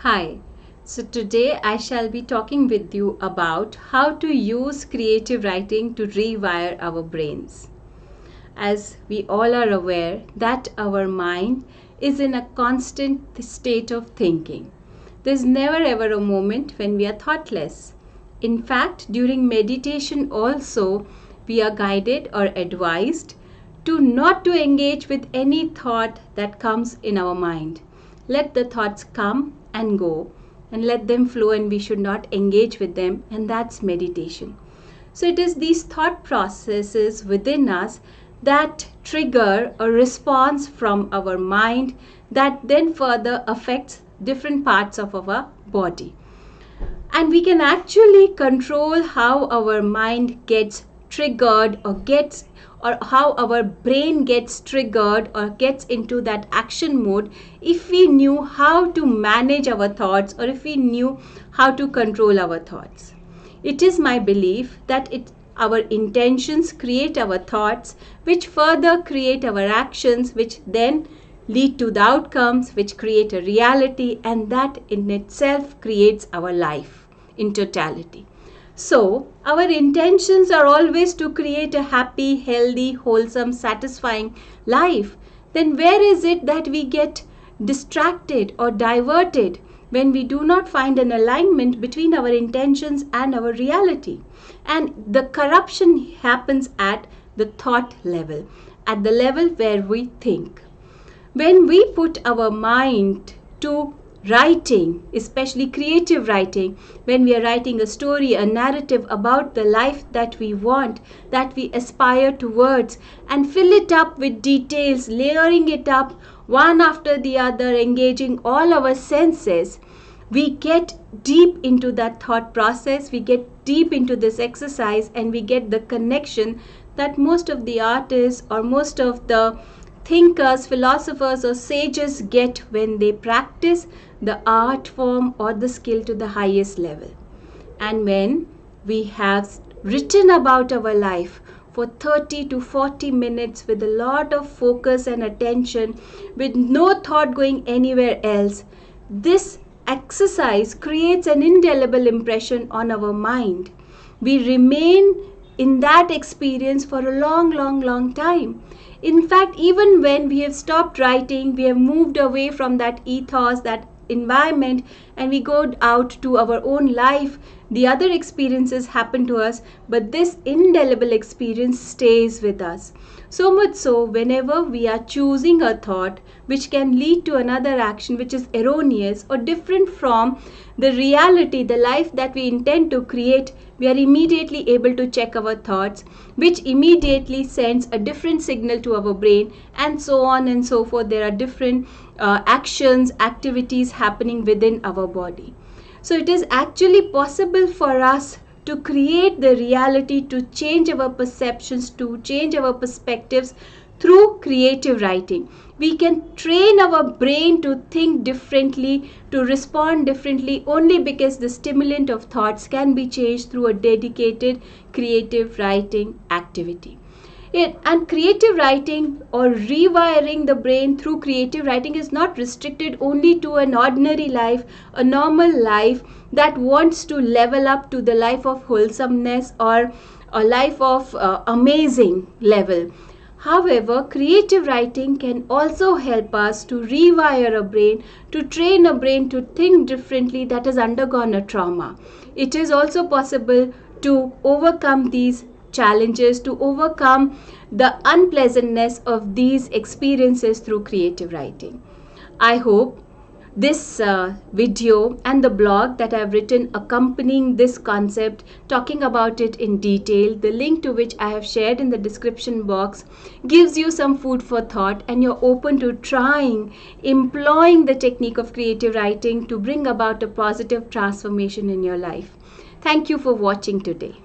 Hi, so today I shall be talking with you about how to use creative writing to rewire our brains. As we all are aware that our mind is in a constant state of thinking. There's never ever a moment when we are thoughtless. In fact, during meditation also, we are guided or advised to not to engage with any thought that comes in our mind. Let the thoughts come and go and let them flow, and we should not engage with them, and that's meditation. So it is these thought processes within us that trigger a response from our mind that then further affects different parts of our body. And we can actually control how our mind gets triggered or how our brain gets triggered or gets into that action mode if we knew how to manage our thoughts or if we knew how to control our thoughts. It is my belief that our intentions create our thoughts, which further create our actions, which then lead to the outcomes, which create a reality, and that in itself creates our life in totality. So, our intentions are always to create a happy, healthy, wholesome, satisfying life. Then where is it that we get distracted or diverted when we do not find an alignment between our intentions and our reality? And the corruption happens at the thought level, at the level where we think. When we put our mind to writing, especially creative writing, when we are writing a story, a narrative about the life that we want, that we aspire towards, and fill it up with details, layering it up one after the other, engaging all our senses, we get deep into that thought process, we get deep into this exercise, and we get the connection that most of the artists or most of the thinkers, philosophers, or sages get when they practice the art form or the skill to the highest level. And when we have written about our life for 30 to 40 minutes with a lot of focus and attention, with no thought going anywhere else, this exercise creates an indelible impression on our mind. We remain in that experience for a long time. In fact, even when we have stopped writing, we have moved away from that ethos, that environment, and we go out to our own life, the other experiences happen to us, but this indelible experience stays with us. So much so, whenever we are choosing a thought which can lead to another action which is erroneous or different from the reality, the life that we intend to create, we are immediately able to check our thoughts, which immediately sends a different signal to our brain, and so on and so forth. There are different actions, activities happening within our body. So it is actually possible for us to create the reality, to change our perceptions, to change our perspectives through creative writing. We can train our brain to think differently, to respond differently, only because the stimulant of thoughts can be changed through a dedicated creative writing activity. And creative writing or rewiring the brain through creative writing is not restricted only to an ordinary life, a normal life that wants to level up to the life of wholesomeness or a life of amazing level. However, creative writing can also help us to rewire a brain, to train a brain to think differently that has undergone a trauma. It is also possible to overcome these challenges, to overcome the unpleasantness of these experiences through creative writing. I hope this video and the blog that I've written accompanying this concept, talking about it in detail, the link to which I have shared in the description box, gives you some food for thought, and you're open to employing the technique of creative writing to bring about a positive transformation in your life. Thank you for watching today.